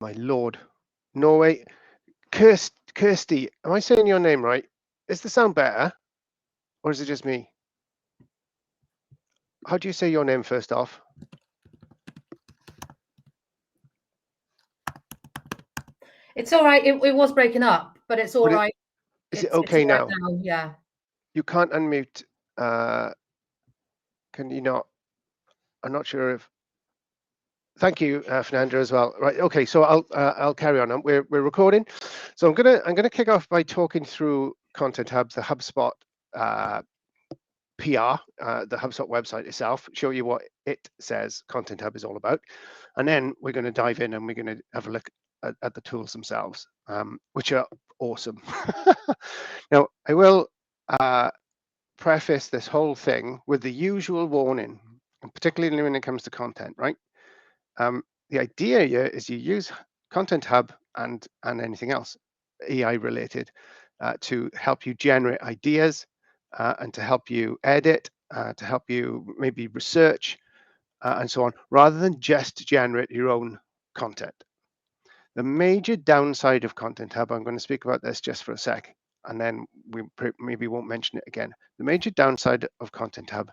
My Lord. Norway. Kirsty, am I saying your name right? Is the sound better? Or is it just me? How do you say your name first off? It's all right. It was breaking up, but it's all right. Is it It's okay all right now? now. Yeah. You can't unmute. Can you not? I'm not sure if. Thank you, Fernanda, as well. Right. Okay. So I'll carry on. We're recording. So I'm gonna kick off by talking through Content Hub, the HubSpot PR, the HubSpot website itself, show you what it says Content Hub is all about. And then we're going to dive in and we're going to have a look at the tools themselves, which are awesome. Now, I will preface this whole thing with the usual warning, particularly when it comes to content, right? The idea here is you use Content Hub and anything else AI related to help you generate ideas and to help you edit, to help you maybe research and so on, rather than just generate your own content. The major downside of Content Hub, I'm going to speak about this just for a sec, and then we maybe won't mention it again. The major downside of Content Hub,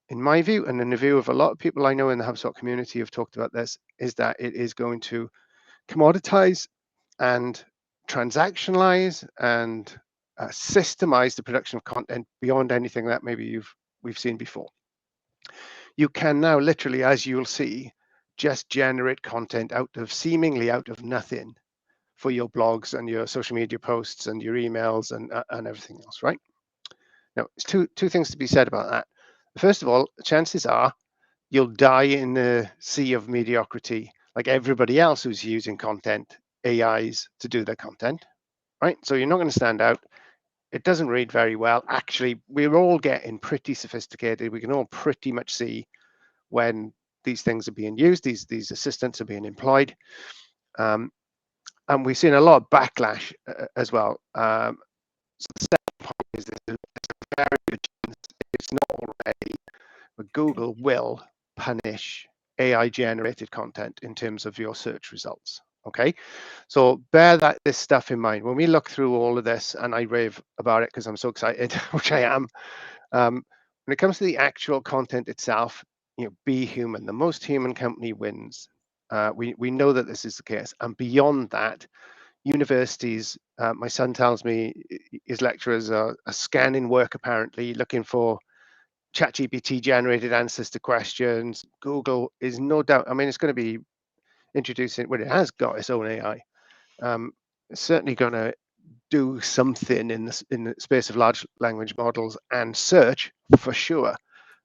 in my view, and in the view of a lot of people I know in the HubSpot community who've talked about this, is that it is going to commoditize and transactionalize and systemize the production of content beyond anything that maybe we've seen before. You can now literally, as you'll see, just generate content seemingly out of nothing for your blogs and your social media posts and your emails and everything else, right? Now, there's two things to be said about that. First of all, chances are you'll die in the sea of mediocrity, like everybody else who's using content AIs to do their content, right? So you're not going to stand out. It doesn't read very well. Actually, we're all getting pretty sophisticated. We can all pretty much see when these things are being used, these assistants are being employed. And we've seen a lot of backlash as well. So the second point is this is a very good chance, it's not already, but Google will punish AI generated content in terms of your search results. Okay, so bear this stuff in mind when we look through all of this, and I rave about it because I'm so excited, which I am. When it comes to the actual content itself, be human. The most human company wins. We know that this is the case, and beyond that, universities. My son tells me his lecturers are scanning work apparently, looking for ChatGPT generated answers to questions. Google is no doubt. I mean, it's going to be introducing. Well, it has got its own AI. It's certainly going to do something in the space of large language models and search for sure.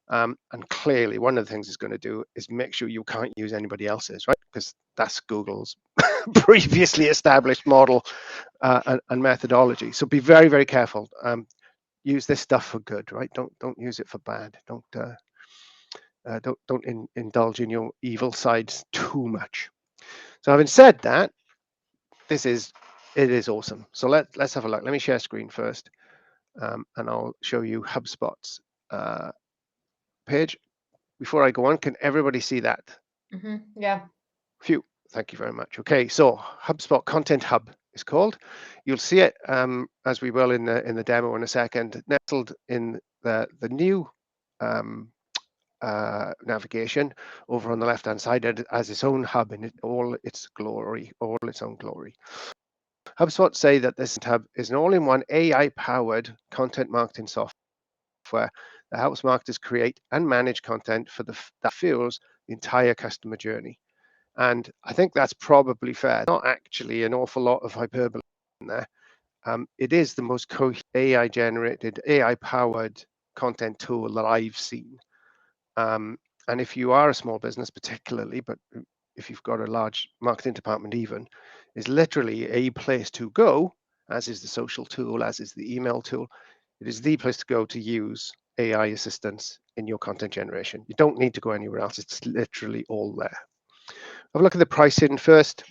And clearly, one of the things it's going to do is make sure you can't use anybody else's, right? Because that's Google's previously established model and methodology. So be very, very careful. Use this stuff for good, right? Don't use it for bad. Don't indulge in your evil sides too much. So having said that, it is awesome. So let's have a look. Let me share screen first, and I'll show you HubSpot's page. Before I go on, can everybody see that? Yeah. Phew. Thank you very much. Okay, so HubSpot Content Hub is called. You'll see it as we will in the demo in a second, nestled in the new navigation over on the left hand side as its own hub in all its glory, all its own glory. HubSpot say that this hub is an all-in-one AI-powered content marketing software that helps marketers create and manage content that fuels the entire customer journey. And I think that's probably fair. Not actually an awful lot of hyperbole in there. It is the most AI-generated, AI-powered content tool that I've seen. And if you are a small business, particularly, but if you've got a large marketing department, even, is literally a place to go, as is the social tool, as is the email tool. It is the place to go to use AI assistance in your content generation. You don't need to go anywhere else. It's literally all there. Have a look at the pricing first.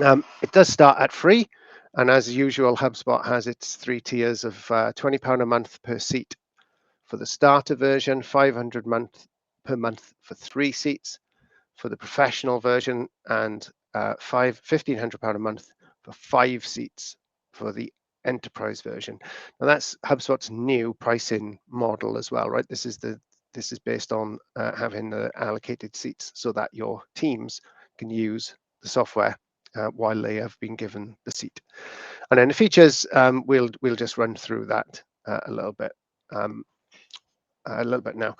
It does start at free, and as usual, HubSpot has its 3 tiers of £20 a month per seat for the starter version, $500 per month for 3 seats for the professional version, and £1,500 a month for 5 seats for the enterprise version. Now that's HubSpot's new pricing model as well, right? This is based on having the allocated seats so that your teams can use the software while they have been given the seat. And then the features, we'll just run through that a little bit now.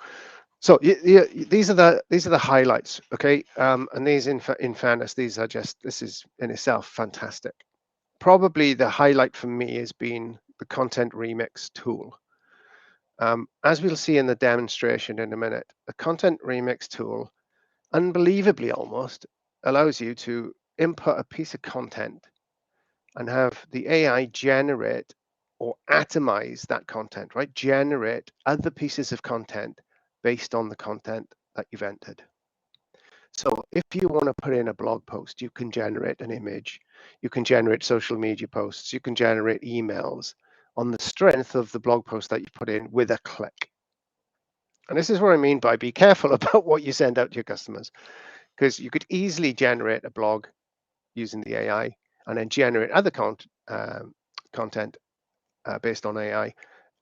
So these are the highlights, okay? And these, in fairness, this is in itself fantastic. Probably the highlight for me has been the content remix tool. As we'll see in the demonstration in a minute, the content remix tool, unbelievably almost, allows you to input a piece of content and have the AI generate or atomize that content, right? Generate other pieces of content based on the content that you've entered. So if you want to put in a blog post, you can generate an image, you can generate social media posts, you can generate emails on the strength of the blog post that you put in with a click. And this is what I mean by be careful about what you send out to your customers, because you could easily generate a blog using the AI and then generate other content based on AI.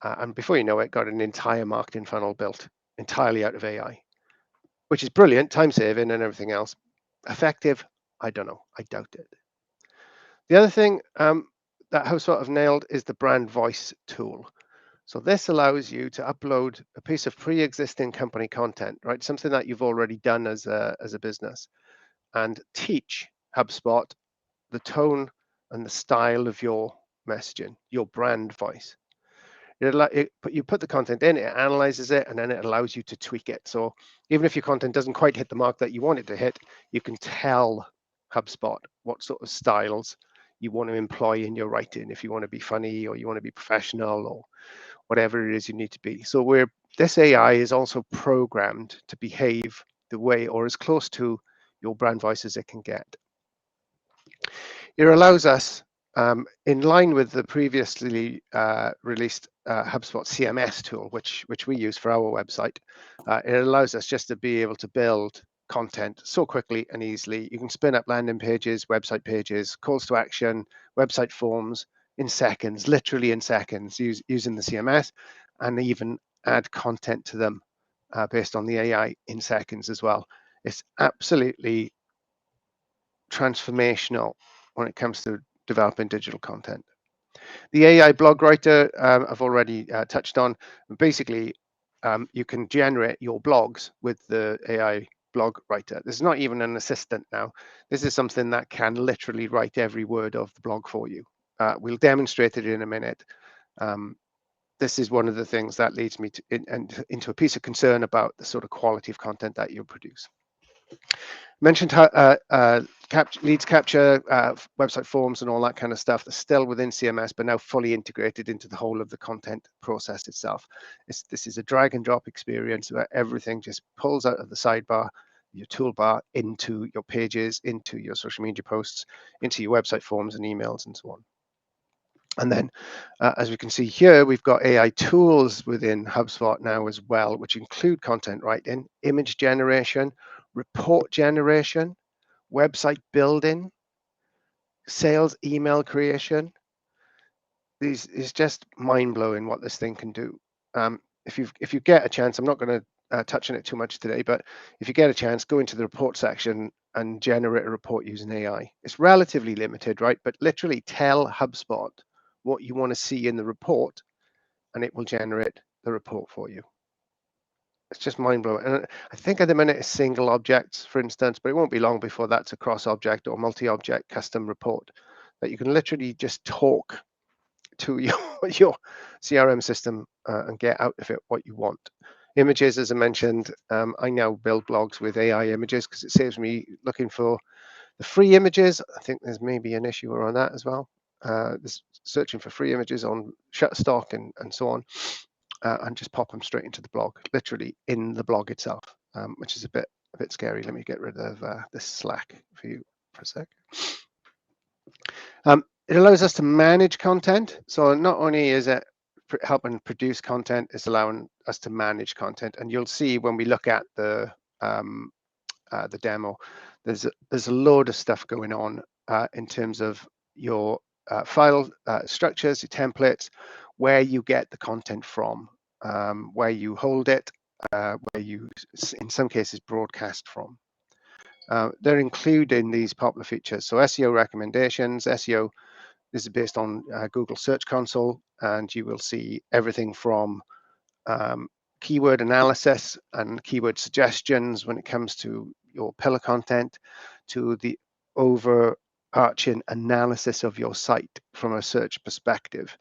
And before you know it, got an entire marketing funnel built entirely out of AI, which is brilliant, time saving and everything else. Effective, I don't know, I doubt it. The other thing that HubSpot have nailed is the brand voice tool. So this allows you to upload a piece of pre-existing company content, right? Something that you've already done as a business, and teach HubSpot the tone and the style of your messaging, your brand voice. You put the content in, it analyzes it, and then it allows you to tweak it. So even if your content doesn't quite hit the mark that you want it to hit, you can tell HubSpot what sort of styles you want to employ in your writing, if you want to be funny or you want to be professional or whatever it is you need to be. So this AI is also programmed to behave the way or as close to your brand voice as it can get. It allows us, in line with the previously released HubSpot CMS tool, which we use for our website, it allows us just to be able to build content so quickly and easily. You can spin up landing pages, website pages, calls to action, website forms in seconds, literally in seconds, using the CMS, and even add content to them based on the AI in seconds as well. It's absolutely transformational when it comes to developing digital content. The AI blog writer I've already touched on. Basically, you can generate your blogs with the AI blog writer. This is not even an assistant now. This is something that can literally write every word of the blog for you. We'll demonstrate it in a minute. This is one of the things that leads me into a piece of concern about the sort of quality of content that you produce. Mentioned leads capture, website forms and all that kind of stuff that's still within CMS, but now fully integrated into the whole of the content process itself. This is a drag and drop experience where everything just pulls out of the sidebar, your toolbar, into your pages, into your social media posts, into your website forms and emails and so on. And then, as we can see here, we've got AI tools within HubSpot now as well, which include content writing, image generation, report generation, website building, sales email creation. This is just mind-blowing what this thing can do. If you get a chance, I'm not going to touch on it too much today, but if you get a chance, go into the report section and generate a report using AI. It's relatively limited, right? But literally tell HubSpot what you want to see in the report, and it will generate the report for you. It's just mind-blowing. And I think at the minute it's single objects, for instance, but it won't be long before that's a cross-object or multi-object custom report that you can literally just talk to your CRM system and get out of it what you want. Images, as I mentioned, I now build blogs with AI images because it saves me looking for the free images. I think there's maybe an issue around that as well. There's searching for free images on Shutterstock and so on, and just pop them straight into the blog, literally in the blog itself, which is a bit scary. Let me get rid of this Slack for you for a sec. It allows us to manage content. So not only is it helping produce content, it's allowing us to manage content. And you'll see when we look at the demo there's a load of stuff going on in terms of your file structures, your templates, where you get the content from, where you hold it, where you, in some cases, broadcast from. They're including these popular features. So SEO recommendations, SEO, this is based on Google Search Console, and you will see everything from keyword analysis and keyword suggestions when it comes to your pillar content, to the overarching analysis of your site from a search perspective.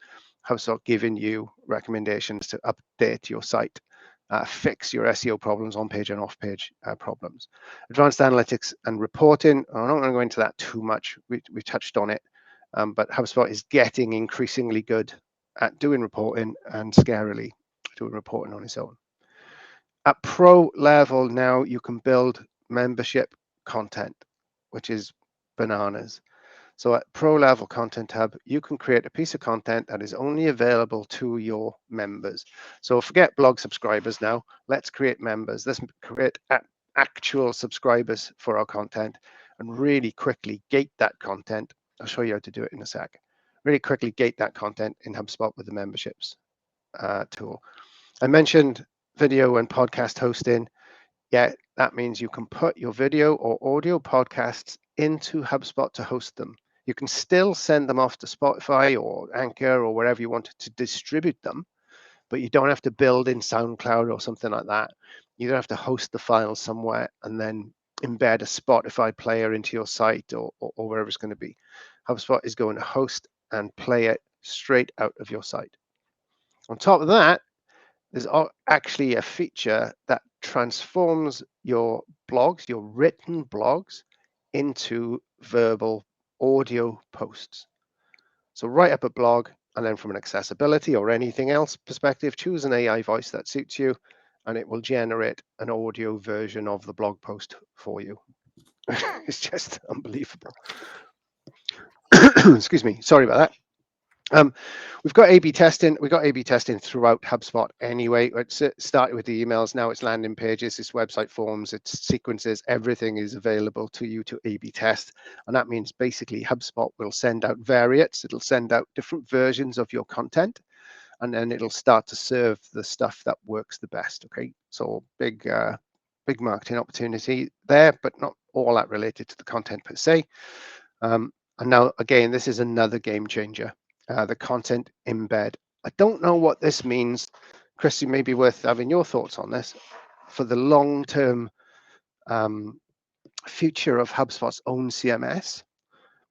HubSpot giving you recommendations to update your site, fix your SEO problems, on-page and off-page problems. Advanced analytics and reporting, I'm not going to go into that too much. We touched on it, but HubSpot is getting increasingly good at doing reporting, and scarily doing reporting on its own. At pro level now, you can build membership content, which is bananas. So at pro level Content Hub, you can create a piece of content that is only available to your members. So forget blog subscribers now. Let's create members. Let's create actual subscribers for our content and really quickly gate that content. I'll show you how to do it in a sec. Really quickly gate that content in HubSpot with the memberships tool. I mentioned video and podcast hosting. Yeah, that means you can put your video or audio podcasts into HubSpot to host them. You can still send them off to Spotify or Anchor or wherever you want to distribute them, but you don't have to build in SoundCloud or something like that. You don't have to host the files somewhere and then embed a Spotify player into your site or wherever it's going to be. HubSpot is going to host and play it straight out of your site. On top of that, there's actually a feature that transforms your blogs, your written blogs, into verbal audio posts. So write up a blog, and then from an accessibility or anything else perspective, choose an AI voice that suits you, and it will generate an audio version of the blog post for you. It's just unbelievable. Excuse me, sorry about that. We've got A/B testing. We've got A/B testing throughout HubSpot anyway. It started with the emails. Now it's landing pages, it's website forms, it's sequences. Everything is available to you to A/B test. And that means basically HubSpot will send out variants. It'll send out different versions of your content, and then it'll start to serve the stuff that works the best. Okay, so big marketing opportunity there, but not all that related to the content per se. And now, again, this is another game changer. The content embed. I don't know what this means. Christy, may be worth having your thoughts on this for the long-term future of HubSpot's own CMS.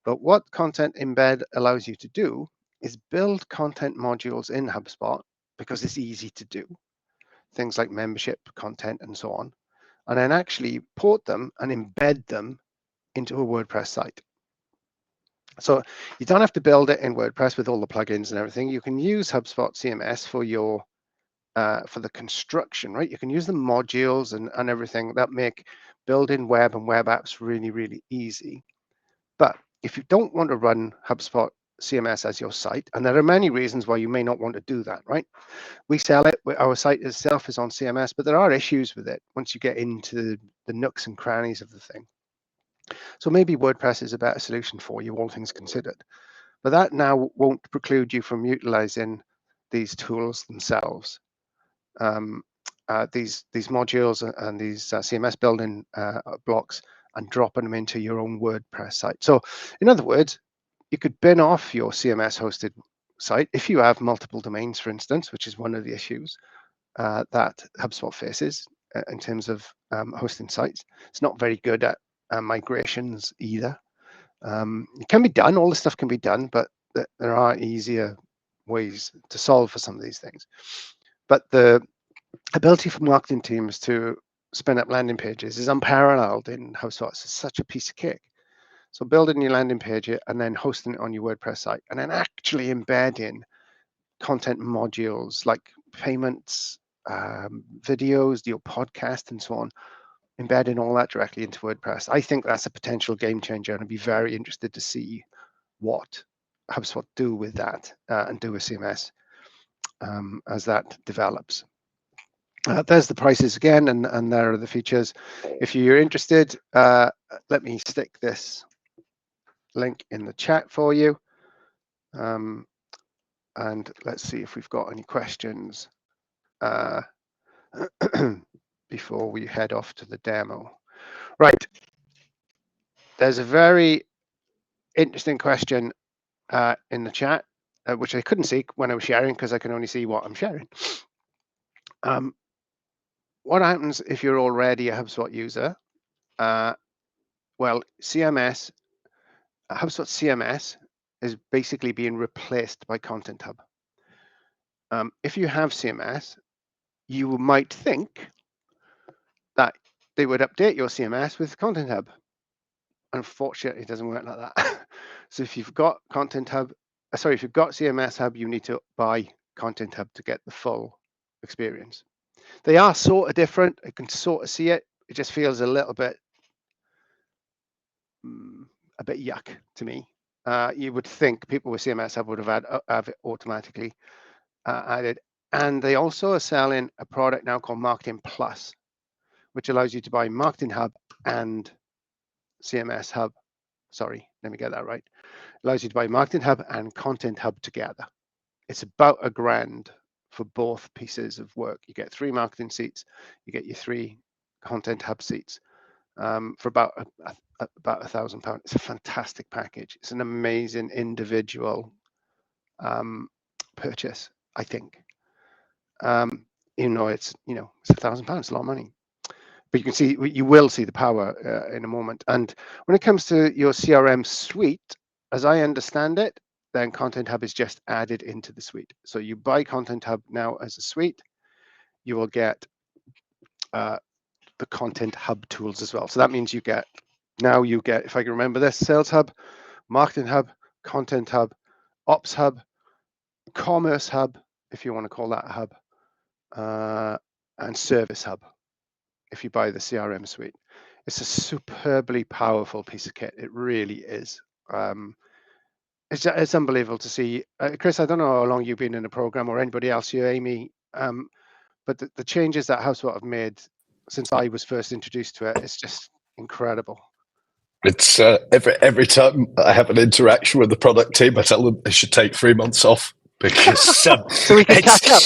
But what content embed allows you to do is build content modules in HubSpot because it's easy to do. Things like membership content and so on. And then actually port them and embed them into a WordPress site. So you don't have to build it in WordPress with all the plugins and everything. You can use HubSpot CMS for your for the construction, right? You can use the modules and everything that make building web and web apps really, really easy. But if you don't want to run HubSpot CMS as your site, and there are many reasons why you may not want to do that, right? We sell it, our site itself is on CMS, but there are issues with it once you get into the nooks and crannies of the thing. So maybe WordPress is a better solution for you, all things considered. But that now won't preclude you from utilizing these tools themselves. These modules and these CMS building blocks, and dropping them into your own WordPress site. So in other words, you could bin off your CMS hosted site if you have multiple domains, for instance, which is one of the issues that HubSpot faces in terms of hosting sites. It's not very good at migrations either. It can be done, all this stuff can be done, but there are easier ways to solve for some of these things. But the ability for marketing teams to spin up landing pages is unparalleled in HubSpot. It's such a piece of cake. So building your landing page and then hosting it on your WordPress site, and then actually embedding content modules like payments, videos, your podcast, and so on, embedding all that directly into WordPress. I think that's a potential game changer, and I'd be very interested to see what HubSpot do with that and do with CMS as that develops. There's the prices again, and there are the features. If you're interested, let me stick this link in the chat for you. And let's see if we've got any questions before we head off to the demo. Right. There's a very interesting question in the chat, which I couldn't see when I was sharing because I can only see what I'm sharing. What happens if you're already a HubSpot user? Well, CMS, HubSpot CMS is basically being replaced by Content Hub. If you have CMS, you might think that they would update your CMS with Content Hub. Unfortunately, it doesn't work like that. So if you've got Content Hub, if you've got CMS Hub, you need to buy Content Hub to get the full experience. They are sort of different. I can sort of see it. It just feels a little bit, yuck to me. You would think people with CMS Hub would have it automatically added. And they also are selling a product now called Marketing Plus, which allows you to buy Marketing Hub and CMS Hub. Sorry, let me get that right. Allows you to buy Marketing Hub and Content Hub together. It's about $1,000 for both pieces of work. You get 3 marketing seats, you get your 3 Content Hub seats for about £1,000. It's a fantastic package. It's an amazing individual purchase, I think. Even though it's £1,000, it's a lot of money. But you will see the power in a moment. And when it comes to your CRM suite, as I understand it, then Content Hub is just added into the suite. So you buy Content Hub now as a suite, you will get the Content Hub tools as well. So that means you get, if I can remember this, Sales Hub, Marketing Hub, Content Hub, Ops Hub, Commerce Hub, if you want to call that a hub, and Service Hub, if you buy the CRM suite. It's a superbly powerful piece of kit. It really is. It's unbelievable to see. Chris, I don't know how long you've been in the program, or anybody else here, Amy, but the changes that HubSpot have made since I was first introduced to it, it's just incredible. It's every time I have an interaction with the product team, I tell them they should take 3 months off because so we can catch up.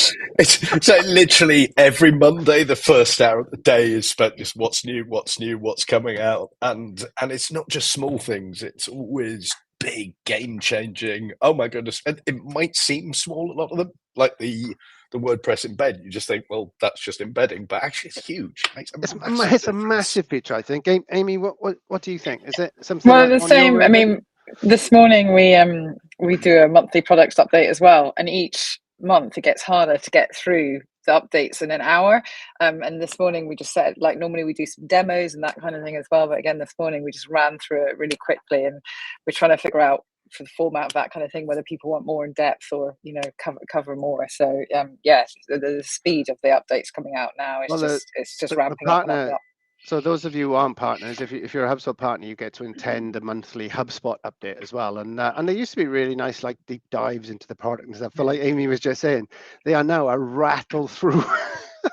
So literally every Monday, the first hour of the day is spent just what's new, what's coming out, and it's not just small things; it's always big, game-changing. Oh my goodness! And it might seem small, a lot of them, like the WordPress embed. You just think, well, that's just embedding, but actually, it's huge. It's a massive feature, I think. Amy, what do you think? Is it something? Well, the same. I mean, this morning we do a monthly products update as well, and each month it gets harder to get through the updates in an hour. And this morning we just said, like, normally we do some demos and that kind of thing as well, but again this morning we just ran through it really quickly, and we're trying to figure out for the format of that kind of thing whether people want more in depth or cover more. So yes, the speed of the updates coming out now is just ramping up and up and up. So those of you who aren't partners, if you're a HubSpot partner, you get to attend a monthly HubSpot update as well. And there used to be really nice, like, deep dives into the product and stuff. But like Amy was just saying, they are now a rattle through.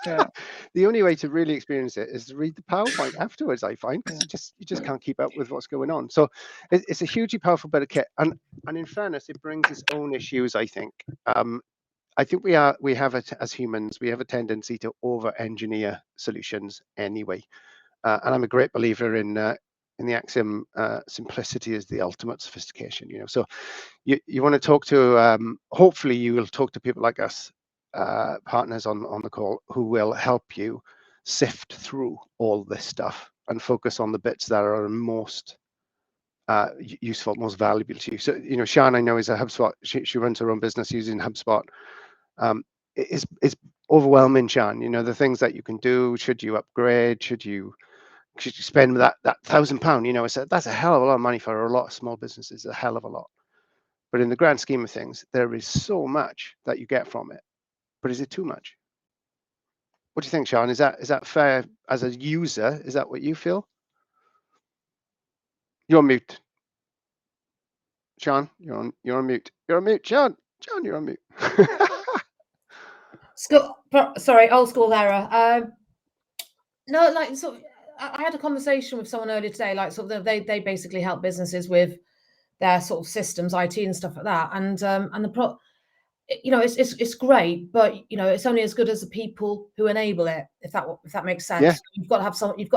Yeah. The only way to really experience it is to read the PowerPoint afterwards, I find, because you just can't keep up with what's going on. So it's a hugely powerful bit of kit. And in fairness, it brings its own issues, I think. I think as humans, we have a tendency to over-engineer solutions anyway. And I'm a great believer in the axiom, simplicity is the ultimate sophistication. So you want to talk to, hopefully you will talk to people like us, partners on the call, who will help you sift through all this stuff and focus on the bits that are most useful, most valuable to you. So Sian, I know, is a HubSpot. She runs her own business using HubSpot. It's overwhelming, Sian. The things that you can do. Should you upgrade? Should you spend that £1,000? That's a hell of a lot of money for a lot of small businesses. A hell of a lot. But in the grand scheme of things, there is so much that you get from it. But is it too much? What do you think, Sian? Is that fair as a user? Is that what you feel? You're on mute. Sian, you're on mute. You're on mute, Sian. Sian, you're on mute. Sorry, old school error. No, like sort of, I had a conversation with someone earlier today, like sort of they basically help businesses with their sort of systems, IT and stuff like that. And it's great, but it's only as good as the people who enable it, if that makes sense. Yeah. You've got to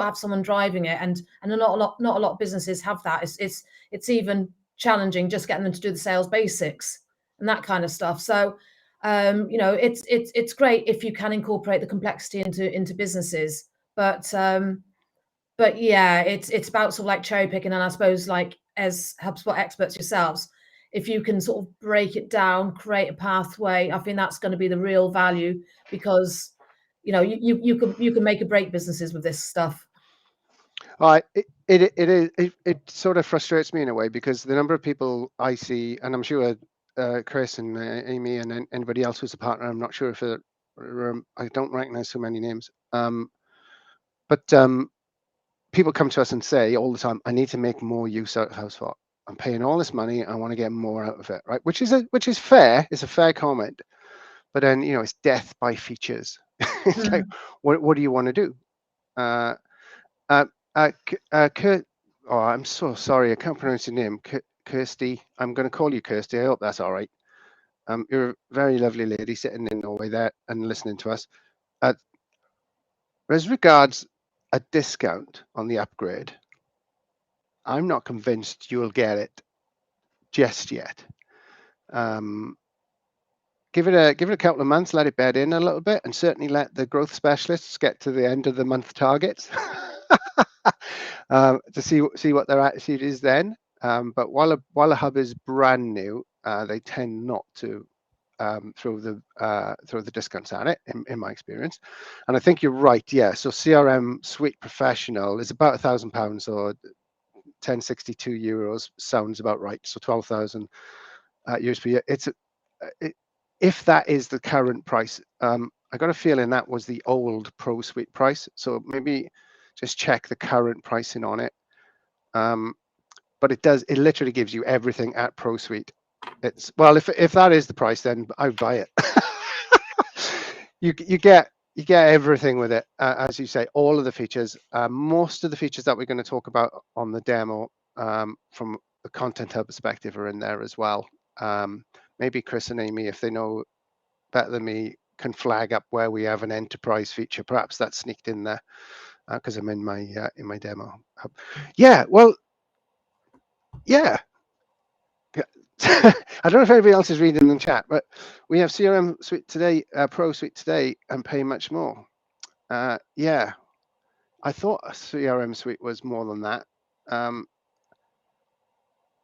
have someone driving it, and not a lot of businesses have that. It's even challenging just getting them to do the sales basics and that kind of stuff. So it's great if you can incorporate the complexity into businesses, but yeah, it's about sort of like cherry picking, and I suppose like as HubSpot experts yourselves, if you can sort of break it down, create a pathway, I think that's going to be the real value, because you can make or break businesses with this stuff. It sort of frustrates me in a way, because the number of people I see, and I'm sure Chris and Amy and anybody else who's a partner, I'm not sure if I don't recognize so many names, but people come to us and say all the time, I need to make more use out of HubSpot. I'm paying all this money, I want to get more out of it, right? Which is fair. It's a fair comment, but then it's death by features. It's like, what do you want to do? Kurt, oh, I'm so sorry, I can't pronounce your name. Kirsty. I'm going to call you Kirsty. I hope that's all right. You're a very lovely lady sitting in Norway there and listening to us. As regards a discount on the upgrade, I'm not convinced you'll get it just yet. Give it a couple of months, let it bed in a little bit, and certainly let the growth specialists get to the end of the month targets to see what their attitude is then. But while a hub is brand new, they tend not to throw the discounts at it, in my experience. And I think you're right. Yeah. So CRM Suite Professional is about £1,000 or 1062 euros. Sounds about right. So 12,000 euros per year. If that is the current price, I got a feeling that was the old Pro Suite price. So maybe just check the current pricing on it. But it literally gives you everything at Pro Suite. If that is the price, then I would buy it. you get everything with it, as you say, all of the features. Most of the features that we're going to talk about on the demo, from the Content Hub perspective, are in there as well. Maybe Chris and Amy, if they know better than me, can flag up where we have an enterprise feature. Perhaps that's sneaked in there, because I'm in my demo hub. Yeah, well, yeah. I don't know if anybody else is reading in the chat, but we have CRM Suite today, Pro Suite today, and pay much more. Yeah, I thought a CRM Suite was more than that. I'm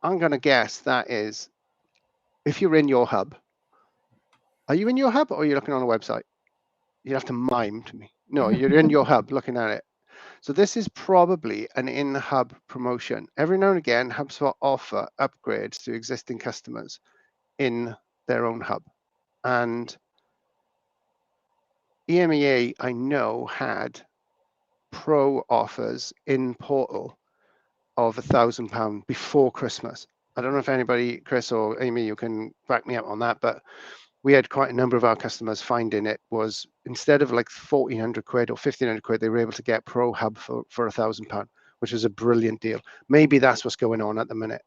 going to guess that is, if you're in your hub. Are you in your hub, or are you looking on a website? You have to mime to me. No, you're in your hub looking at it. So this is probably an in-hub promotion. Every now and again, HubSpot offer upgrades to existing customers in their own hub. And EMEA, I know, had pro offers in portal of £1,000 before Christmas. I don't know if anybody, Chris or Amy, you can back me up on that, but we had quite a number of our customers finding it was, instead of like 1,400 quid or 1,500 quid, they were able to get Pro Hub for £1,000, which was a brilliant deal. Maybe that's what's going on at the minute.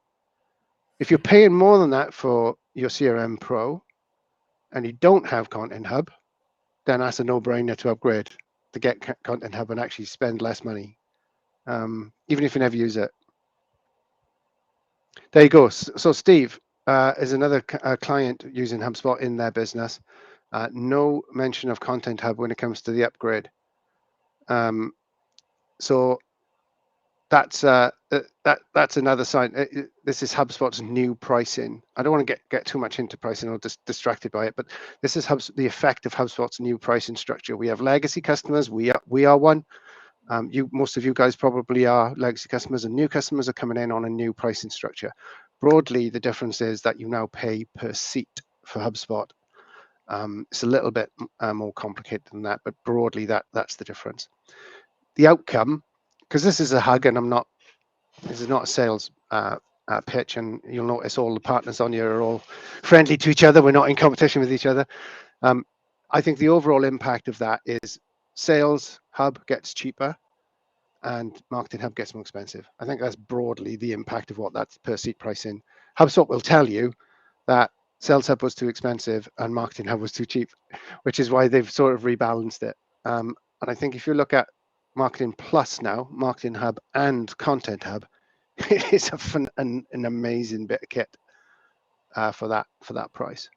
If you're paying more than that for your CRM Pro and you don't have Content Hub, then that's a no-brainer to upgrade to get Content Hub and actually spend less money, even if you never use it. There you go. So Steve is another client using HubSpot in their business. No mention of Content Hub when it comes to the upgrade. So that's another sign. This is HubSpot's new pricing. I don't want to get too much into pricing or just distracted by it, but this is the effect of HubSpot's new pricing structure. We have legacy customers. We are one. Most of you guys probably are legacy customers, and new customers are coming in on a new pricing structure. Broadly, the difference is that you now pay per seat for HubSpot. It's a little bit more complicated than that, but broadly that's the difference. The outcome, because this is a hug, and this is not a sales pitch, and you'll notice all the partners on here are all friendly to each other. We're not in competition with each other. I think the overall impact of that is Sales Hub gets cheaper and Marketing Hub gets more expensive. I think that's broadly the impact of what that's per seat pricing. HubSpot will tell you that Sales Hub was too expensive and Marketing Hub was too cheap, which is why they've sort of rebalanced it. And I think if you look at Marketing Plus now, Marketing Hub and Content Hub, it is an amazing bit of kit for that price.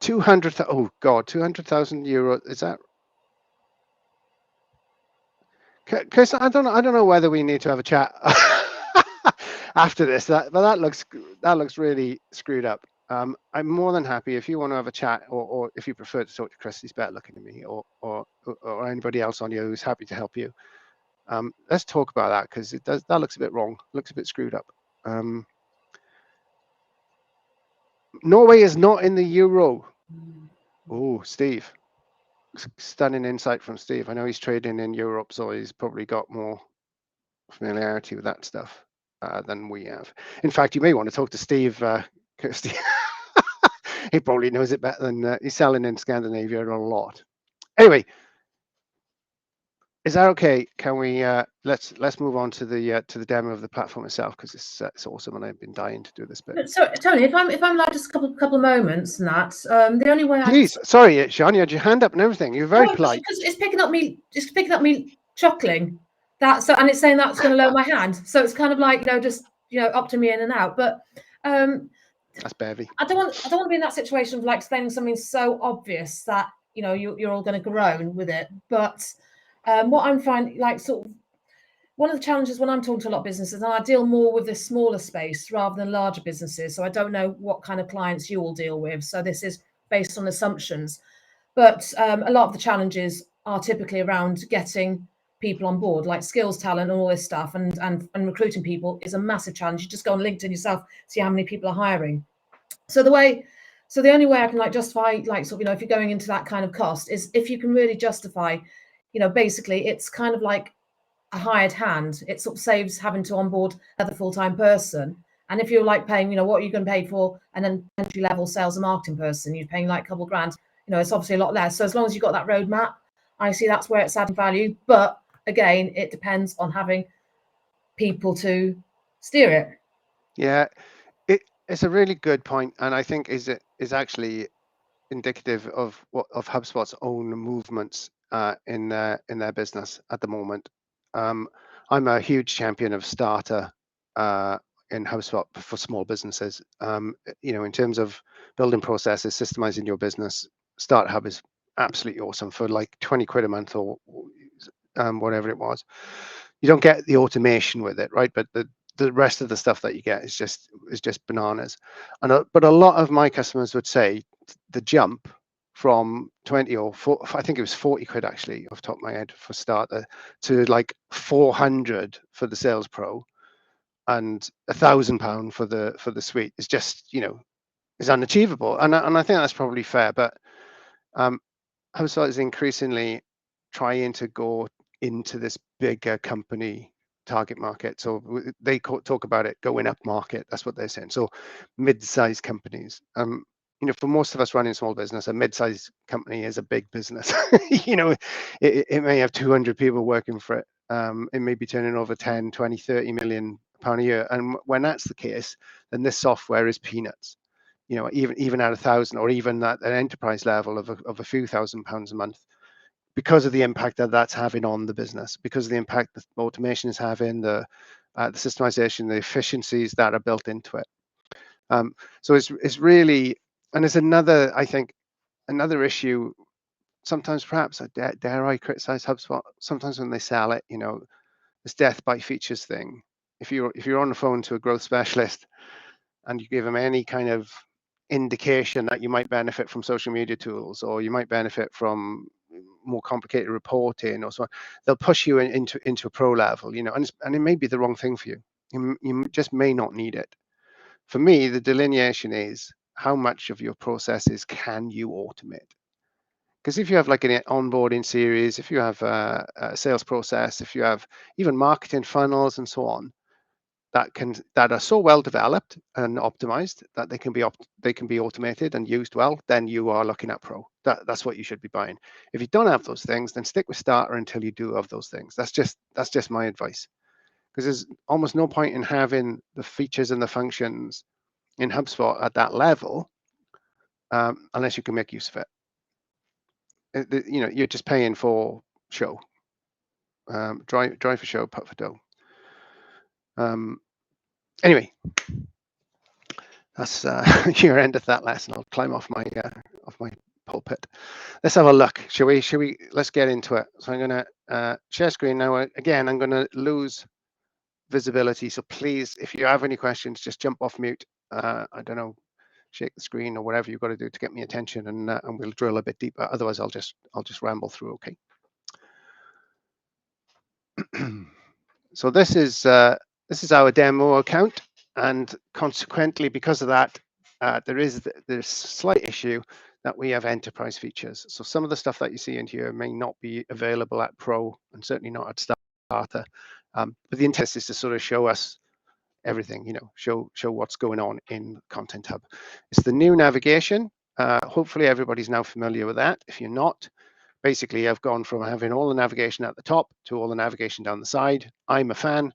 200,000. Oh God, 200,000 euro. Is that? Chris, I don't know whether we need to have a chat after this. But that looks really screwed up. I'm more than happy if you want to have a chat, or if you prefer to talk to Chris, he's better looking at me, or anybody else on you who's happy to help you. Let's talk about that, because that looks a bit wrong. Looks a bit screwed up. Norway is not in the euro. Oh, Steve. Stunning insight from Steve. I know he's trading in Europe, so he's probably got more familiarity with that stuff than we have. In fact, you may want to talk to Steve. Steve. He probably knows it better than he's selling in Scandinavia a lot. Anyway, is that okay? Can we let's move on to the demo of the platform itself, because it's awesome, and I've been dying to do this bit. So Tony, if I'm allowed just a couple of moments, and that the only way Please, sorry, Sean, you had your hand up and everything. You're very polite. Because it's picking up me chuckling. And it's saying that's going to lower my hand. So it's kind of like, just opting me in and out. But that's Bevy. I don't want to be in that situation of like explaining something so obvious that you're all going to groan with it. But what I'm finding, like, sort of one of the challenges when I'm talking to a lot of businesses, and I deal more with this smaller space rather than larger businesses. So I don't know what kind of clients you all deal with. So this is based on assumptions. But a lot of the challenges are typically around getting people on board, like skills, talent, and all this stuff. And recruiting people is a massive challenge. You just go on LinkedIn yourself, see how many people are hiring. So the only way I can justify if you're going into that kind of cost is if you can really justify, basically it's kind of like a hired hand. It sort of saves having to onboard another full-time person. And if you're paying, what are you going to pay for an entry-level sales and marketing person? You're paying like a couple grand. It's obviously a lot less. So as long as you've got that roadmap, I see that's where it's adding value. But again, it depends on having people to steer it. Yeah, it's a really good point, and I think is actually indicative of HubSpot's own movements in their business at the moment. I'm a huge champion of Starter in HubSpot for small businesses. In terms of building processes, systemizing your business, Starter Hub is absolutely awesome for like 20 quid a month or whatever it was. You don't get the automation with it, right? But the rest of the stuff that you get is just bananas. But a lot of my customers would say the jump from 20 or 40, I think it was 40 quid actually off the top of my head for Starter, to like 400 for the Sales Pro and £1,000 for the suite is just is unachievable, and I think that's probably fair. But HubSpot is increasingly trying to go into this bigger company target market. So they talk about it going up market. That's what they're saying. So mid-sized companies. For most of us running small business, a mid-sized company is a big business. It may have 200 people working for it. It may be turning over 10, 20, 30 million pound a year. And when that's the case, then this software is peanuts. Even at 1,000, or even at an enterprise level of a few £1,000s a month, because of the impact that that's having on the business, because of the impact that automation is having, the systemization, the efficiencies that are built into it. So it's really, and there's another issue. Sometimes, perhaps, dare I criticize HubSpot? Sometimes when they sell it, this death by features thing. If you're on the phone to a growth specialist and you give them any kind of indication that you might benefit from social media tools, or you might benefit from more complicated reporting or so on, they'll push you into a pro level, and it may be the wrong thing for you. You just may not need it. For me, the delineation is how much of your processes can you automate? Because if you have like an onboarding series, if you have a sales process, if you have even marketing funnels and so on, that are so well developed and optimized that they can be automated and used well, then you are looking at Pro. That's what you should be buying. If you don't have those things, then stick with Starter until you do have those things. That's just my advice, because there's almost no point in having the features and the functions in HubSpot at that level unless you can make use of it. You know, you're just paying for show. Drive for show, putt for dough. Anyway, that's your end of that lesson. I'll climb off my pulpit. Let's have a look. Shall we? Let's get into it. So I'm going to share screen now. Again, I'm going to lose visibility. So please, if you have any questions, just jump off mute. I don't know, shake the screen or whatever you've got to do to get me attention, and we'll drill a bit deeper. Otherwise, I'll just ramble through. Okay. So this is our demo account, and consequently, because of that, there's a slight issue that we have enterprise features. So some of the stuff that you see in here may not be available at Pro, and certainly not at Starter. But the intent is to sort of show us everything, you know, show what's going on in Content Hub. It's the new navigation. Hopefully everybody's now familiar with that. If you're not, basically I've gone from having all the navigation at the top to all the navigation down the side. I'm a fan.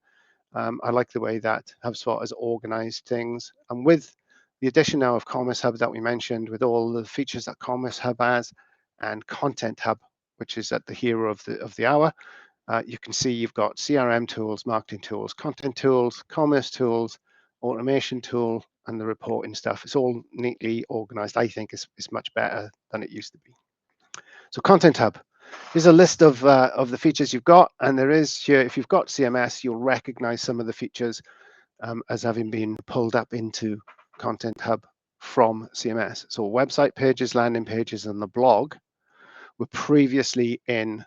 I like the way that HubSpot has organized things. And with the addition now of Commerce Hub that we mentioned, with all the features that Commerce Hub has, and Content Hub, which is at the hero of the hour, you can see you've got CRM tools, marketing tools, content tools, commerce tools, automation tool, and the reporting stuff. It's all neatly organized. I think it's much better than it used to be. So Content Hub. Here's a list of the features you've got, and there is here, if you've got CMS, you'll recognize some of the features as having been pulled up into Content Hub from CMS. So website pages, landing pages, and the blog were previously in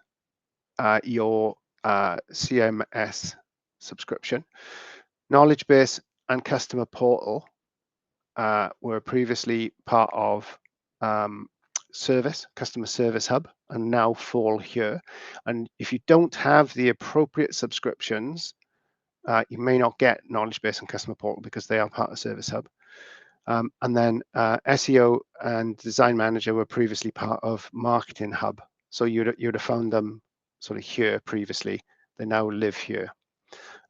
your CMS subscription. Knowledge base and customer portal were previously part of customer service hub, and now fall here. And if you don't have the appropriate subscriptions, you may not get knowledge base and customer portal because they are part of service hub. And then SEO and design manager were previously part of marketing hub, so you'd have found them sort of here previously. They now live here.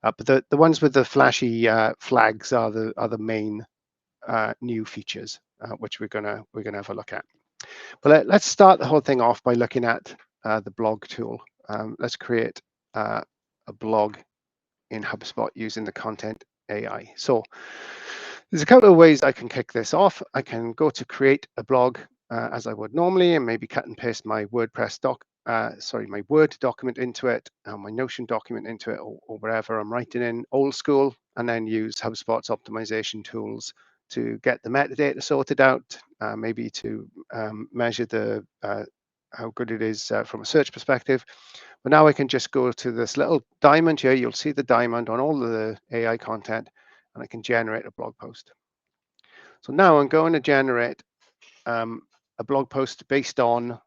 But the ones with the flashy flags are the main new features, which we're gonna have a look at. But let's start the whole thing off by looking at the blog tool. Let's create a blog in HubSpot using the Content AI. So there's a couple of ways I can kick this off. I can go to create a blog as I would normally, and maybe cut and paste my WordPress my Word document into it, my Notion document into it, or wherever I'm writing in, old school, and then use HubSpot's optimization tools to get the metadata sorted out, maybe to measure how good it is from a search perspective. But now I can just go to this little diamond here. You'll see the diamond on all the AI content, and I can generate a blog post. So now I'm going to generate a blog post based on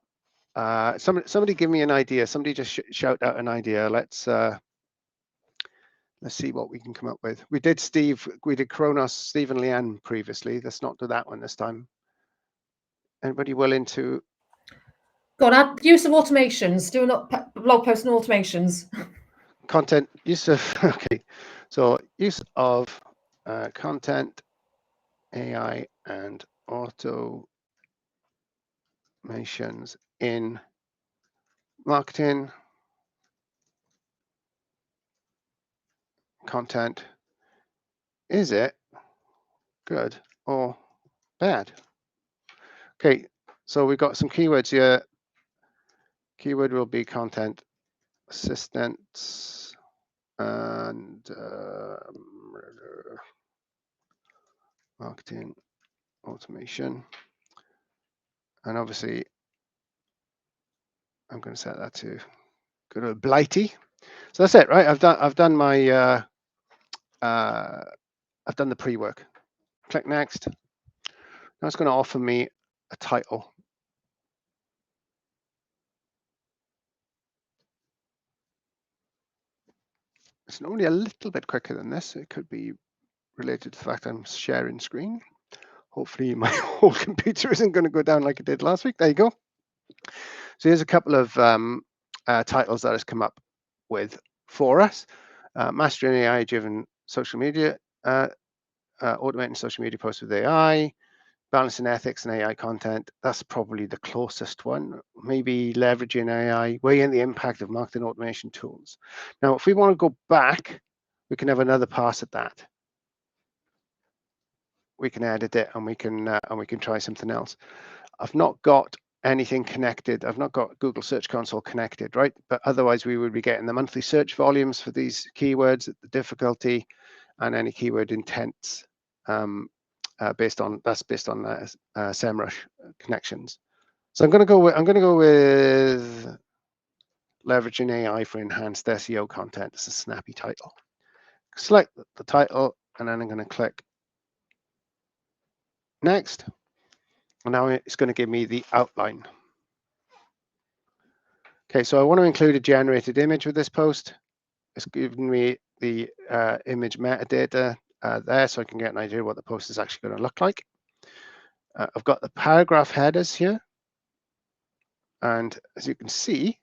somebody give me an idea. Somebody just shout out an idea. Let's see what we can come up with. We did Kronos, Steve and Leanne previously. Let's not do that one this time. Anybody willing to? Go on, add use of automations. Do not blog posts and automations. Content use of okay. So use of content, AI, and automations in marketing, content. Is it good or bad? Okay, so we've got some keywords here. Keyword will be content assistance and marketing automation. And obviously, I'm going to set that to good old Blighty. So that's it, right? I've done my I've done the pre-work. Click next. Now it's going to offer me a title. It's only a little bit quicker than this. It could be related to the fact I'm sharing screen. Hopefully my whole computer isn't going to go down like it did last week. There you go. So here's a couple of titles that has come up with for us. Mastering AI-driven social media, automating social media posts with AI, balancing ethics and AI content. That's probably the closest one. Maybe leveraging AI, weighing the impact of marketing automation tools. Now, if we want to go back, we can have another pass at that. We can edit it and we can try something else. I've not got anything connected. I've not got Google Search Console connected, right? But otherwise, we would be getting the monthly search volumes for these keywords, the difficulty, and any keyword intents based on SEMrush connections. So I'm going to go with leveraging AI for enhanced SEO content. It's a snappy title. Select the title, and then I'm going to click next. And now it's going to give me the outline. Okay, so I want to include a generated image with this post. It's giving me the image metadata there, so I can get an idea what the post is actually going to look like. I've got the paragraph headers here. And as you can see,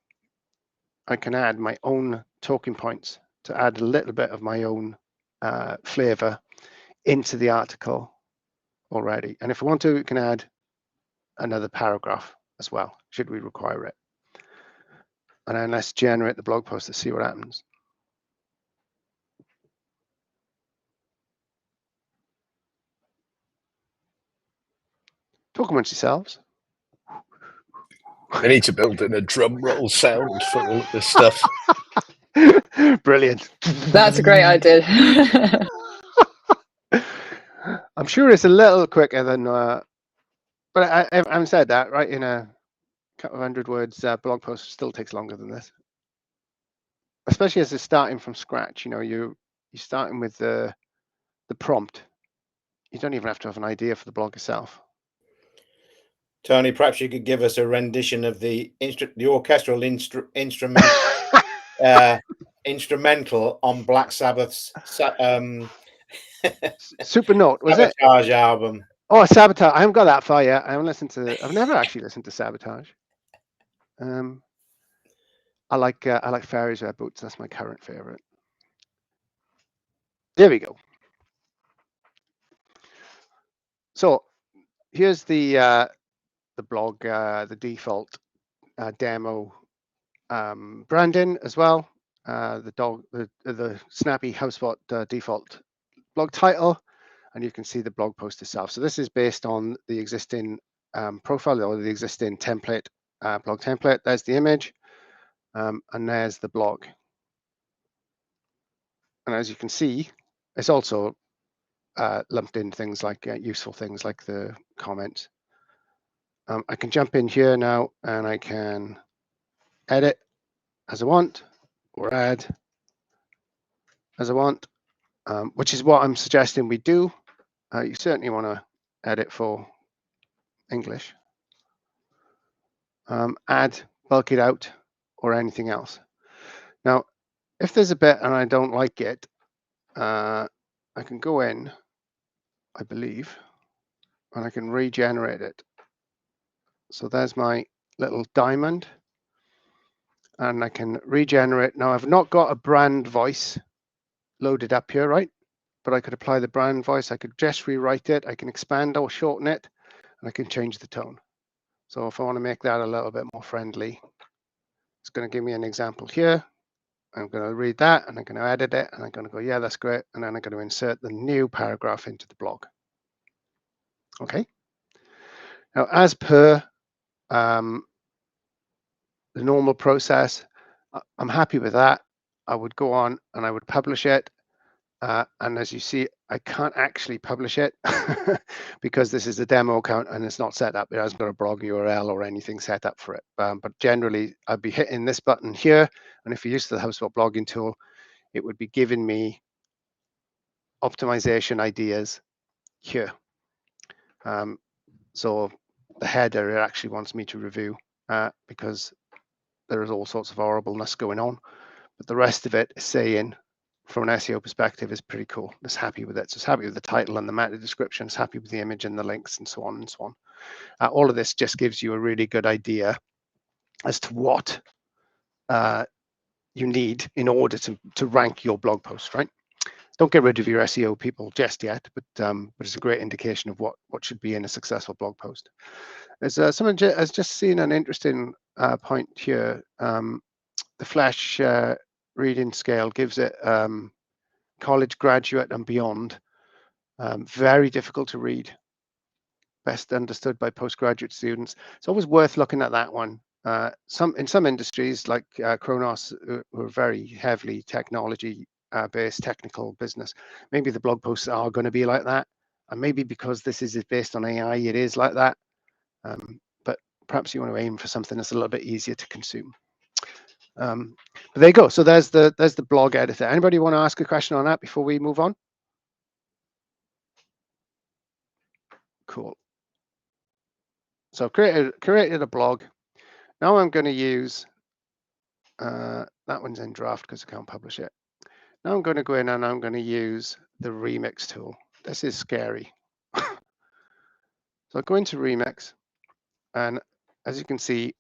I can add my own talking points to add a little bit of my own flavor into the article already. And if I want to, we can add another paragraph as well, should we require it. And then let's generate the blog post to see what happens. Talk amongst yourselves. They need to build in a drum roll sound for all of this stuff. Brilliant. That's a great idea. I'm sure it's a little quicker than, but I haven't said that, right? In a couple of 100 words blog post still takes longer than this. Especially as it's starting from scratch, you know, you're starting with the prompt. You don't even have to have an idea for the blog itself. Tony, perhaps you could give us a rendition of the orchestral instrumental on Black Sabbath's Super Note, was it? Sabotage album. Oh, Sabotage. I haven't got that far yet. I haven't listened to. I've never actually listened to Sabotage. I like Fairies Wear Boots. That's my current favorite. There we go. So here's the blog, the default demo branding as well. The snappy HubSpot default blog title, and you can see the blog post itself. So this is based on the existing profile or the existing template, blog template. There's the image, and there's the blog. And as you can see, it's also lumped in things like useful things like the comments. I can jump in here now and I can edit as I want or add as I want, which is what I'm suggesting we do. You certainly want to edit for English, add, bulk it out, or anything else. Now, if there's a bit and I don't like it, I can go in, I believe, and I can regenerate it. So there's my little diamond, and I can regenerate. Now, I've not got a brand voice loaded up here, right? But I could apply the brand voice. I could just rewrite it. I can expand or shorten it, and I can change the tone. So if I want to make that a little bit more friendly, it's going to give me an example here. I'm going to read that, and I'm going to edit it, and I'm going to go, yeah, that's great. And then I'm going to insert the new paragraph into the blog. Okay. Now, as per the normal process, I'm happy with that. I would go on and I would publish it. And as you see, I can't actually publish it because this is a demo account and it's not set up. It hasn't got a blog URL or anything set up for it. But generally, I'd be hitting this button here. And if you're used to the HubSpot blogging tool, it would be giving me optimization ideas here. So the header, it actually wants me to review because there is all sorts of horribleness going on. But the rest of it is saying, from an SEO perspective is pretty cool. It's happy with it. So it's happy with the title and the meta description. It's happy with the image and the links and so on and so on. All of this just gives you a really good idea as to what you need in order to rank your blog post, right? Don't get rid of your SEO people just yet, but it's a great indication of what should be in a successful blog post. As someone has just seen an interesting point here. The Flash reading scale gives it college graduate and beyond. Very difficult to read. Best understood by postgraduate students. It's always worth looking at that one. In some industries like Kronos, who are very heavily technology based technical business, maybe the blog posts are going to be like that, and maybe because this is based on AI, it is like that. But perhaps you want to aim for something that's a little bit easier to consume. But there you go. So there's the blog editor. Anybody want to ask a question on that before we move on? Cool. So created a blog. Now I'm going to use that one's in draft because I can't publish it. Now I'm going to go in and I'm going to use the remix tool. This is scary. So I'll go into remix, and as you can see,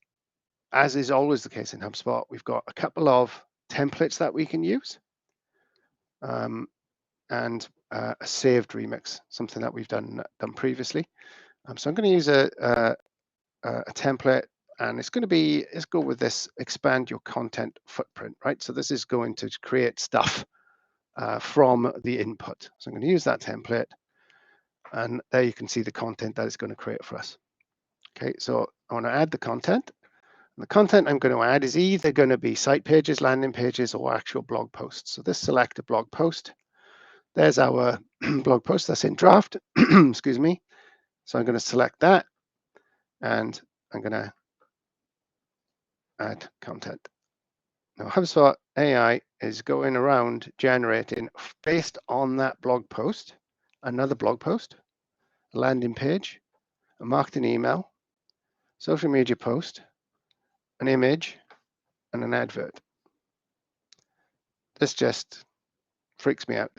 as is always the case in HubSpot, we've got a couple of templates that we can use, and a saved remix, something that we've done previously. So I'm going to use a template, and it's going to be, let's go with this, expand your content footprint, right? So this is going to create stuff from the input. So I'm going to use that template, and there you can see the content that it's going to create for us. Okay, so I want to add the content. And the content I'm going to add is either going to be site pages, landing pages, or actual blog posts. So this select a blog post. There's our blog post that's in draft, excuse me. So I'm going to select that, and I'm going to add content. Now HubSpot AI is going around generating, based on that blog post, another blog post, a landing page, a marketing email, social media post, an image, and an advert. This just freaks me out.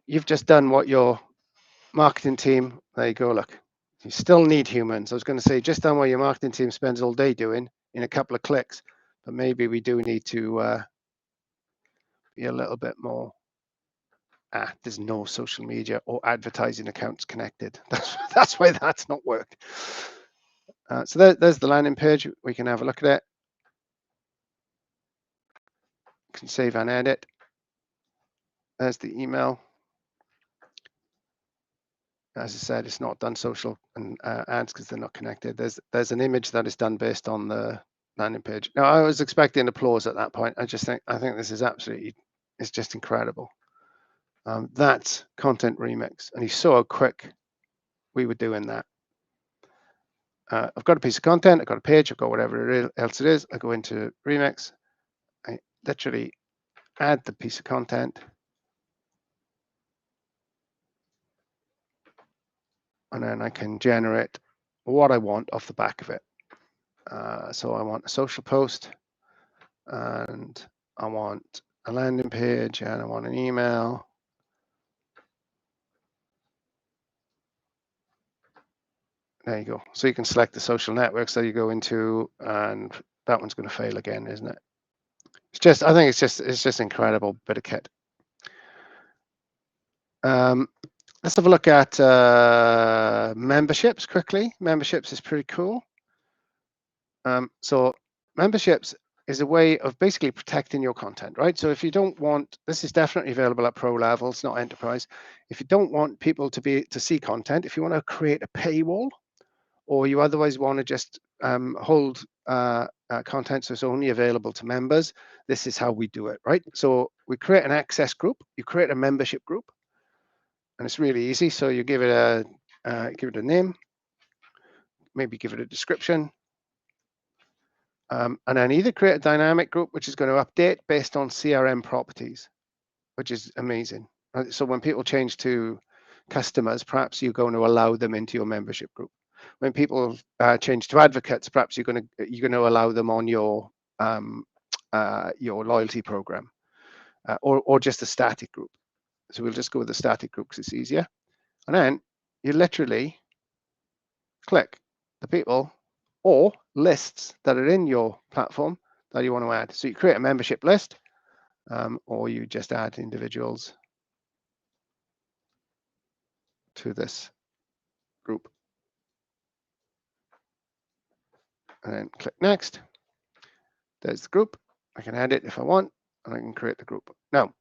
You've just done what your marketing team, there you go, look. You still need humans. I was going to say, just done what your marketing team spends all day doing in a couple of clicks, but maybe we do need to be a little bit more. There's no social media or advertising accounts connected. That's why that's not worked. So there's the landing page. We can have a look at it. Can save and edit. There's the email. As I said, it's not done social and ads because they're not connected. There's an image that is done based on the landing page. Now I was expecting applause at that point. I think this is absolutely, it's just incredible. That's content remix, and you saw how quick we were doing that. I've got a piece of content, I've got a page, I've got whatever else it is. I go into remix. I literally add the piece of content. And then I can generate what I want off the back of it. So I want a social post, and I want a landing page, and I want an email. There you go. So you can select the social networks that you go into, and that one's going to fail again, isn't it? It's just, I think it's just incredible bit of kit. Let's have a look at memberships quickly. Memberships is pretty cool. So memberships is a way of basically protecting your content, right? So if you don't want, this is definitely available at pro levels, not enterprise. If you don't want people to see content, if you want to create a paywall, or you otherwise want to just hold content so it's only available to members, this is how we do it, right? So we create an access group, you create a membership group, and it's really easy. So you give it a name, maybe give it a description, and then either create a dynamic group, which is going to update based on CRM properties, which is amazing. So when people change to customers, perhaps you're going to allow them into your membership group. When people change to advocates, perhaps you're going to allow them on your your loyalty program, or just a static group. So we'll just go with the static group because it's easier. And then you literally click the people or lists that are in your platform that you want to add. So you create a membership list, or you just add individuals to this group. And then click next. There's the group. I can add it if I want, and I can create the group. Now,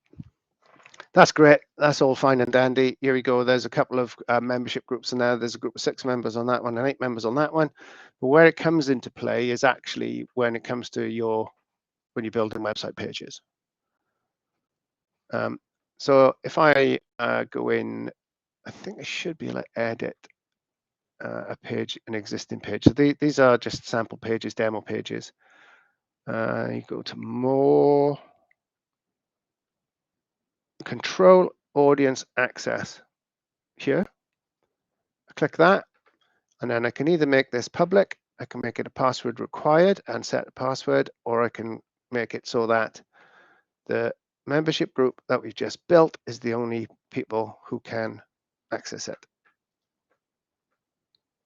that's great. That's all fine and dandy. Here we go. There's a couple of membership groups in there. There's a group of 6 members on that one and 8 members on that one. But where it comes into play is actually when it comes to when you're building website pages. So if I go in, I think I should be able to edit a page, an existing page. So these are just sample pages, demo pages. You go to more, control audience access here. I click that, and then I can either make this public, I can make it a password required and set a password, or I can make it so that the membership group that we've just built is the only people who can access it.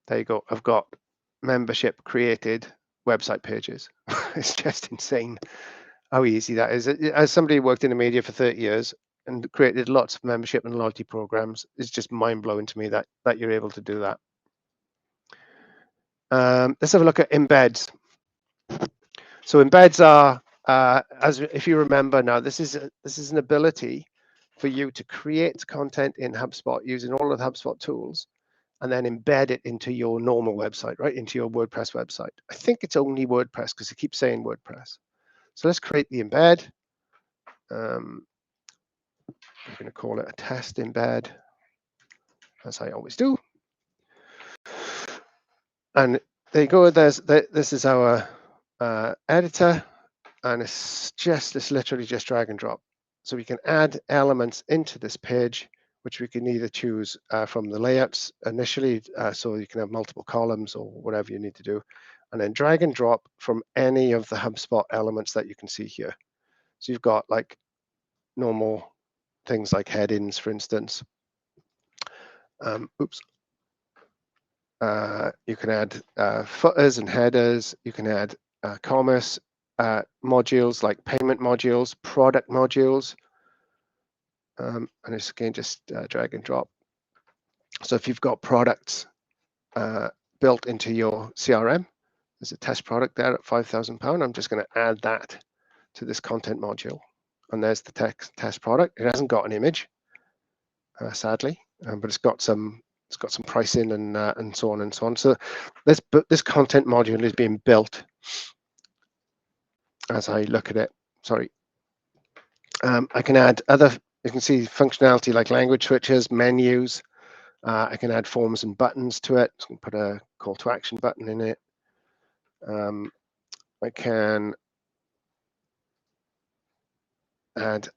There you go. I've got membership created website pages. It's just insane how easy that is. As somebody who worked in the media for 30 years and created lots of membership and loyalty programs, it's just mind-blowing to me that you're able to do that. Let's have a look at embeds. So embeds are, as if you remember now, this is an ability for you to create content in HubSpot using all of the HubSpot tools, and then embed it into your normal website, right, into your WordPress website. I think it's only WordPress because it keeps saying WordPress. So let's create the embed. I'm going to call it a test embed, as I always do. And there you go. This is our editor, and it's literally just drag and drop. So we can add elements into this page, which we can either choose from the layouts initially, so you can have multiple columns or whatever you need to do, and then drag and drop from any of the HubSpot elements that you can see here. So you've got like normal things like headings, for instance. You can add footers and headers. You can add commerce modules like payment modules, product modules. And it's again just drag and drop. So if you've got products built into your CRM, there's a test product there at £5,000. I'm just going to add that to this content module. And there's the test product. It hasn't got an image, sadly, but it's got some pricing and so on and so on. So this content module is being built as I look at it. Sorry. I can add other, you can see functionality like language switches, menus. I can add forms and buttons to it. So I can put a call to action button in it. I can add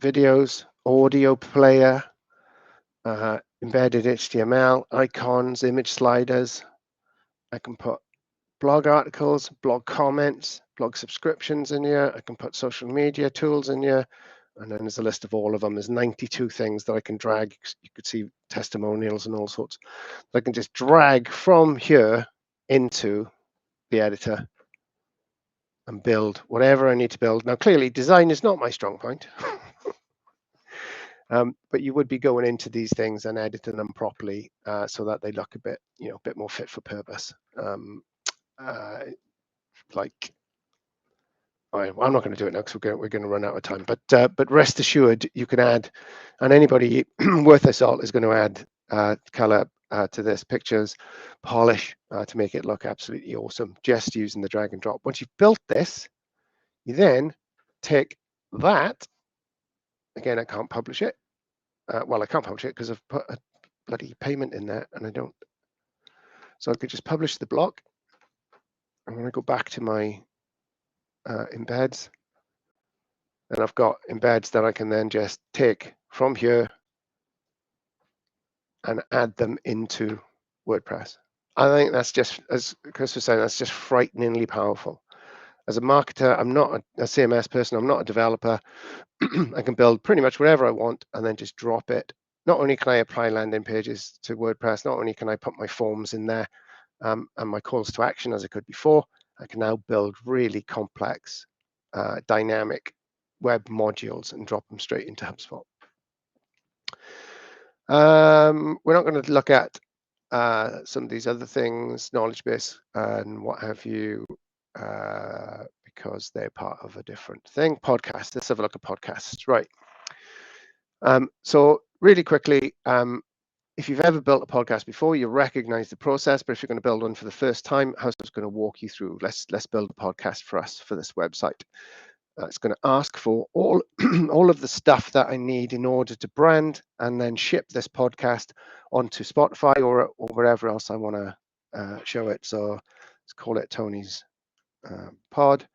videos, audio player, embedded HTML, icons, image sliders. I can put blog articles, blog comments, blog subscriptions in here. I can put social media tools in here. And then there's a list of all of them. There's 92 things that I can drag. You could see testimonials and all sorts. I can just drag from here into the editor and build whatever I need to build. Now, clearly, design is not my strong point. But you would be going into these things and editing them properly so that they look a bit, a bit more fit for purpose. Like, I'm not going to do it now because we're going to run out of time. But rest assured, you can add, and anybody worth their salt is going to add color to this, pictures, polish to make it look absolutely awesome. Just using the drag and drop. Once you've built this, you then take that. Again, I can't publish it. Well, I can't publish it because I've put a bloody payment in there, and I don't. So I could just publish the block. I'm going to go back to my embeds, and I've got embeds that I can then just take from here and add them into WordPress. I think that's just, as Chris was saying, that's just frighteningly powerful. As a marketer, I'm not a CMS person. I'm not a developer. I can build pretty much whatever I want and then just drop it. Not only can I apply landing pages to WordPress, not only can I put my forms in there and my calls to action as I could before, I can now build really complex, dynamic web modules and drop them straight into HubSpot. We're not going to look at some of these other things, knowledge base and what have you, because they're part of a different thing. Podcasts. Let's have a look at podcasts. Right. So really quickly, if you've ever built a podcast before, you recognize the process. But if you're going to build one for the first time, HubSpot's going to walk you through. Let's build a podcast for us for this website. It's going to ask for all of the stuff that I need in order to brand and then ship this podcast onto Spotify or wherever else I want to show it. So let's call it Tony's pod.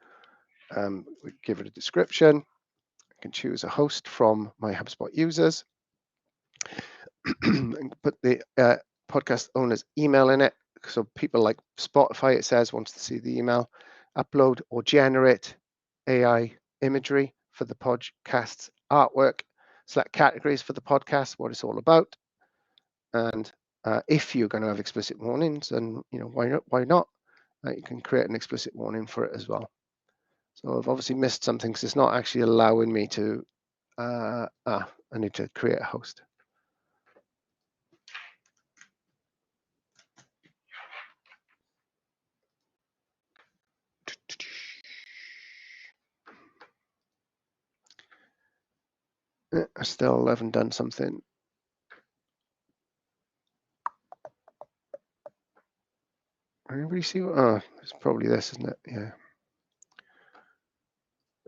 We give it a description. I can choose a host from my HubSpot users and put the podcast owner's email in it. So people like Spotify, it says, wants to see the email. Upload or generate AI imagery for the podcast's artwork. Select categories for the podcast, what it's all about. And if you're going to have explicit warnings, then why not? You can create an explicit warning for it as well. So I've obviously missed something because it's not actually allowing me to. I need to create a host. I still haven't done something. Anybody see what? Oh, it's probably this, isn't it? Yeah.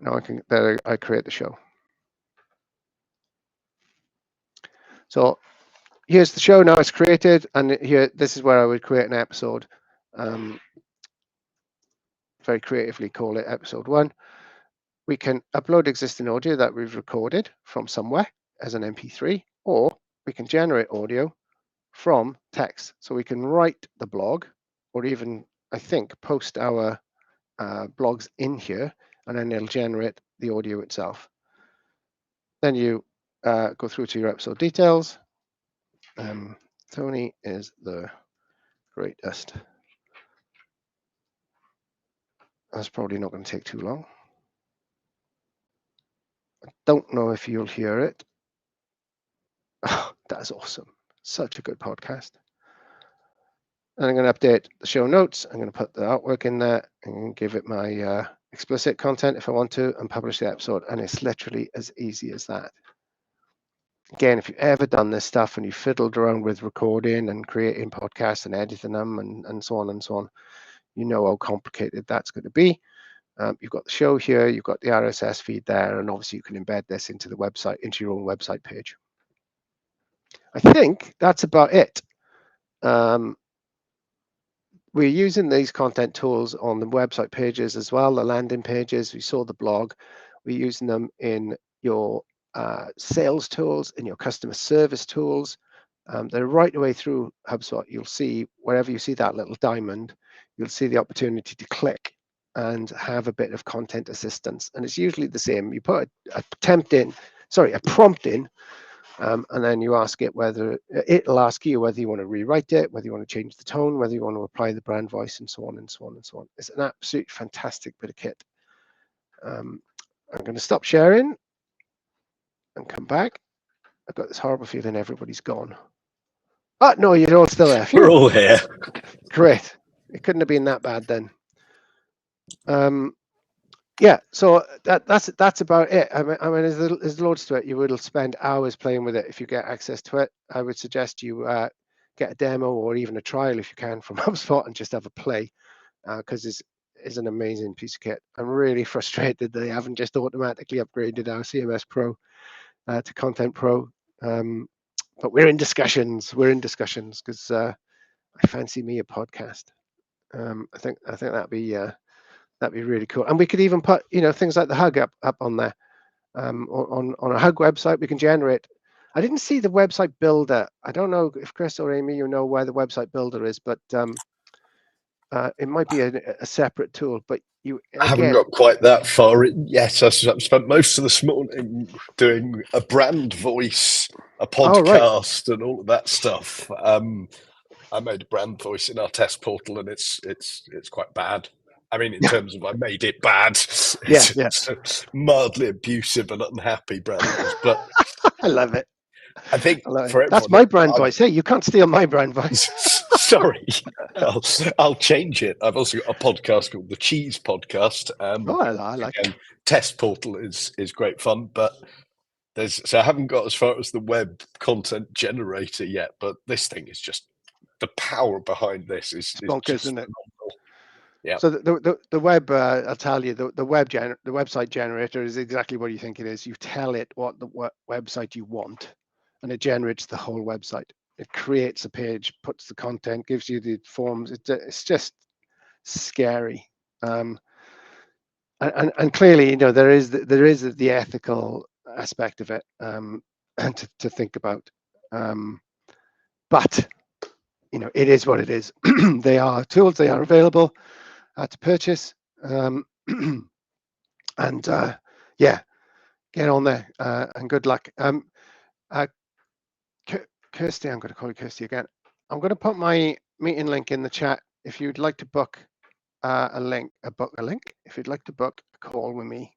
Now I can. There, I create the show. So here's the show. Now it's created, and here, this is where I would create an episode. Very creatively call it episode 1. We can upload existing audio that we've recorded from somewhere as an MP3, or we can generate audio from text. So we can write the blog, or even, I think, post our blogs in here, and then it'll generate the audio itself. Then you go through to your episode details. Tony is the greatest. That's probably not going to take too long. I don't know if you'll hear it. Oh, that's awesome. Such a good podcast. And I'm going to update the show notes. I'm going to put the artwork in there and give it my explicit content if I want to, and publish the episode. And it's literally as easy as that. Again, if you've ever done this stuff and you fiddled around with recording and creating podcasts and editing them and so on and so on, you know how complicated that's going to be. You've got the show here, you've got the RSS feed there, and obviously you can embed this into the website, into your own website page. I think that's about it. We're using these content tools on the website pages as well, the landing pages. We saw the blog. We're using them in your sales tools, in your customer service tools. They're right away through HubSpot. You'll see, wherever you see that little diamond, you'll see the opportunity to click and have a bit of content assistance. And it's usually the same. You put a prompt in, and then you ask it whether it'll ask you whether you want to rewrite it, whether you want to change the tone, whether you want to apply the brand voice, and so on and so on and so on. It's an absolutely fantastic bit of kit. I'm going to stop sharing and come back. I've got this horrible feeling everybody's gone. Oh, no, you're all still there. We're all here. Great. It couldn't have been that bad then. Yeah, so that's about it. I mean, there's loads to it. You will spend hours playing with it if you get access to it. I would suggest you get a demo or even a trial if you can from HubSpot and just have a play, because it's an amazing piece of kit. I'm really frustrated that they haven't just automatically upgraded our CMS Pro to Content Pro. But we're in discussions. We're in discussions because I fancy me a podcast. I think that'd be really cool. And we could even put things like the Hug up on there. On a Hug website, we can generate. I didn't see the website builder. I don't know if Chris or Amy, you know where the website builder is, but it might be a separate tool, but you I haven't again, got quite that far in yet. I've spent most of this morning doing a brand voice, a Oh, right. podcast, and all of that stuff. I made a brand voice in our test portal, and it's quite bad. I mean, in terms of I made it bad. Yeah, It's mildly abusive and unhappy brand voice, but I love it. I think I love it. for That's everyone, my brand voice. Hey, you can't steal my brand voice. Sorry, I'll change it. I've also got a podcast called the Cheese Podcast. Oh, I like it. Again, test portal is great fun, but so I haven't got as far as the web content generator yet. But this thing is just the power behind this is bonkers, just isn't it? phenomenal. Yeah. So the web, I'll tell you, the website generator is exactly what you think it is. You tell it what the website you want, and it generates the whole website. It creates a page, puts the content, gives you the forms. It's just scary. And clearly, there is the ethical aspect of it, and to think about. But it is what it is. They are tools. They are available to purchase, and yeah, get on there, and good luck. Kirsty, I'm going to call you Kirsty again. I'm going to put my meeting link in the chat if you'd like to book a link. If you'd like to book a call with me,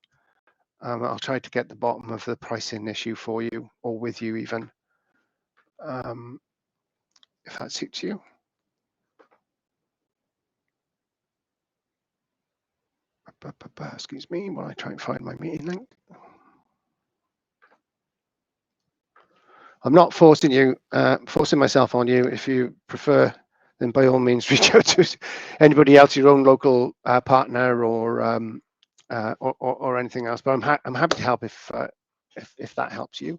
I'll try to get the bottom of the pricing issue for you, or with you even, if that suits you. Excuse me while I try and find my meeting link. I'm not forcing myself on you. If you prefer, then by all means reach out to anybody else, your own local partner or anything else. But I'm happy to help if that helps you.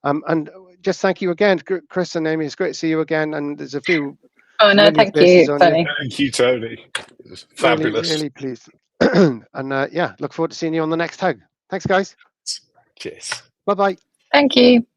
And just thank you again, Chris and Amy. It's great to see you again. And there's a few. Oh no, thank you, Tony. Thank you, Tony. It was fabulous. Really pleased. And yeah, look forward to seeing you on the next tag. Thanks, guys. Cheers. Bye-bye. Thank you.